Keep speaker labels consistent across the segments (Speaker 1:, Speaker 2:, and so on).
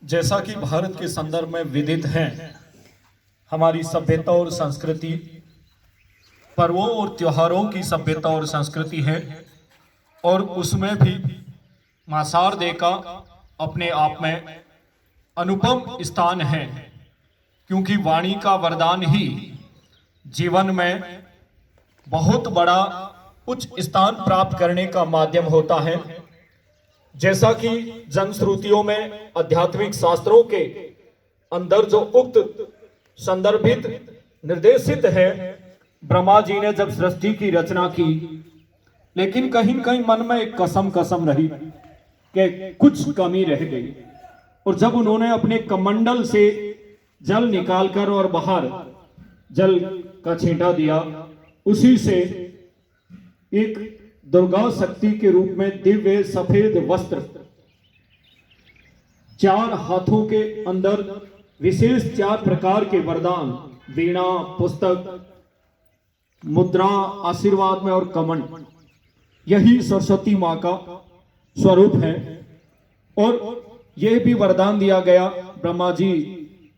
Speaker 1: जैसा कि भारत के संदर्भ में विदित है, हमारी सभ्यता और संस्कृति पर्वों और त्योहारों की सभ्यता और संस्कृति है, और उसमें भी मां शारदे का अपने आप में अनुपम स्थान है, क्योंकि वाणी का वरदान ही जीवन में बहुत बड़ा उच्च स्थान प्राप्त करने का माध्यम होता है। जैसा कि जनश्रुतियों में आध्यात्मिक शास्त्रों के अंदर जो उक्त संदर्भित निर्देशित है, ब्रह्मा जी ने जब सृष्टि की रचना की, लेकिन कहीं कहीं मन में एक कसम रही कि कुछ कमी रह गई, और जब उन्होंने अपने कमंडल से जल निकालकर और बाहर जल का छींटा दिया, उसी से एक दुर्गा शक्ति के रूप में दिव्य सफेद वस्त्र, 4 हाथों के अंदर विशेष 4 प्रकार के वरदान, वीणा, पुस्तक, मुद्रा, आशीर्वाद में और कमंड, यही सरस्वती मां का स्वरूप है। और यह भी वरदान दिया गया ब्रह्मा जी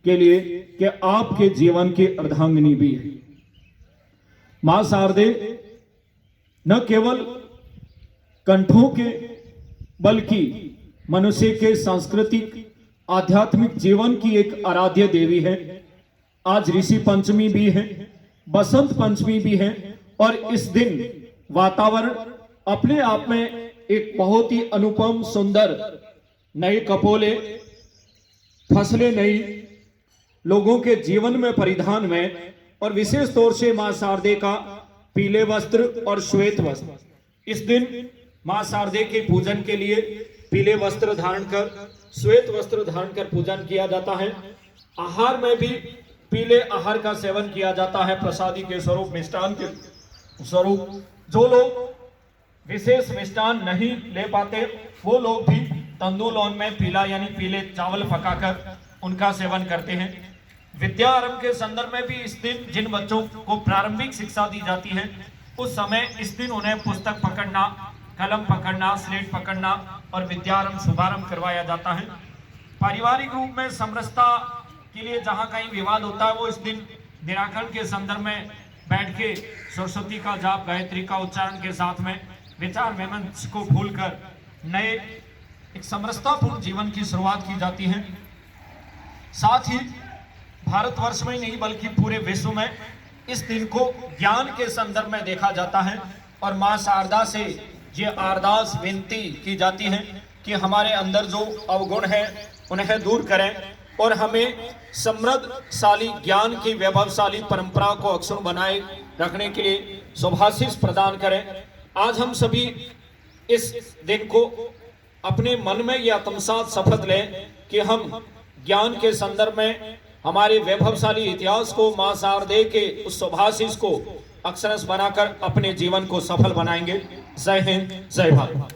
Speaker 1: के लिए कि आपके जीवन की अर्धांगिनी भी है। मां शारदे न केवल कंठों के बल्कि मनुष्य के सांस्कृतिक आध्यात्मिक जीवन की एक आराध्य देवी है। आज ऋषि पंचमी भी है, बसंत पंचमी भी है, और इस दिन वातावरण अपने आप में एक बहुत ही अनुपम सुंदर, नए कपोले, फसलें नई, लोगों के जीवन में परिधान में, और विशेष तौर से मां शारदे का पीले वस्त्र और श्वेत वस्त्र। इस दिन मां शारदे के पूजन के लिए पीले वस्त्र धारण कर, श्वेत वस्त्र धारण कर पूजन किया जाता है। आहार में भी पीले आहार का सेवन किया जाता है, प्रसादी के स्वरूप, मिष्टान के स्वरूप। जो लोग विशेष मिष्टान नहीं ले पाते, वो लोग भी तंदूलौन में पीला यानी पीले चावल पकाकर उनका सेवन करते हैं। विद्या आरंभ के संदर्भ में भी इस दिन जिन बच्चों को प्रारंभिक शिक्षा दी जाती है, उस समय इस दिन उन्हें पुस्तक पकड़ना, कलम पकड़ना, स्लेट पकड़ना और विद्यारंभ शुभारंभ करवाया जाता है। पारिवारिक रूप में समरसता के लिए जहां कहीं विवाद होता है, वो इस दिन निराकरण के संदर्भ में बैठ के सरस्वती का जाप, गायत्री का उच्चारण के साथ में विचार विमर्श को भूलकर नए एक समरसतापूर्ण जीवन की शुरुआत की जाती है। साथ ही भारतवर्ष में ही नहीं बल्कि पूरे विश्व में इस दिन को ज्ञान के संदर्भ में देखा जाता है, और मां शारदा से ये अरदास विनती की जाती है कि हमारे अंदर जो अवगुण है उन्हें दूर करें, और हमें समृद्धशाली ज्ञान की वैभवशाली परंपरा को अक्षुण्ण बनाए रखने के लिए शुभाशीष प्रदान करें। आज हम सभी इस दिन को अपने मन में यह आत्मसात शपथ लें कि हम ज्ञान के संदर्भ में हमारे वैभवशाली इतिहास को, मां शारदे के उस शुभाशीष को अक्षरश बनाकर अपने जीवन को सफल बनाएंगे। जय हिंद, जय भारत।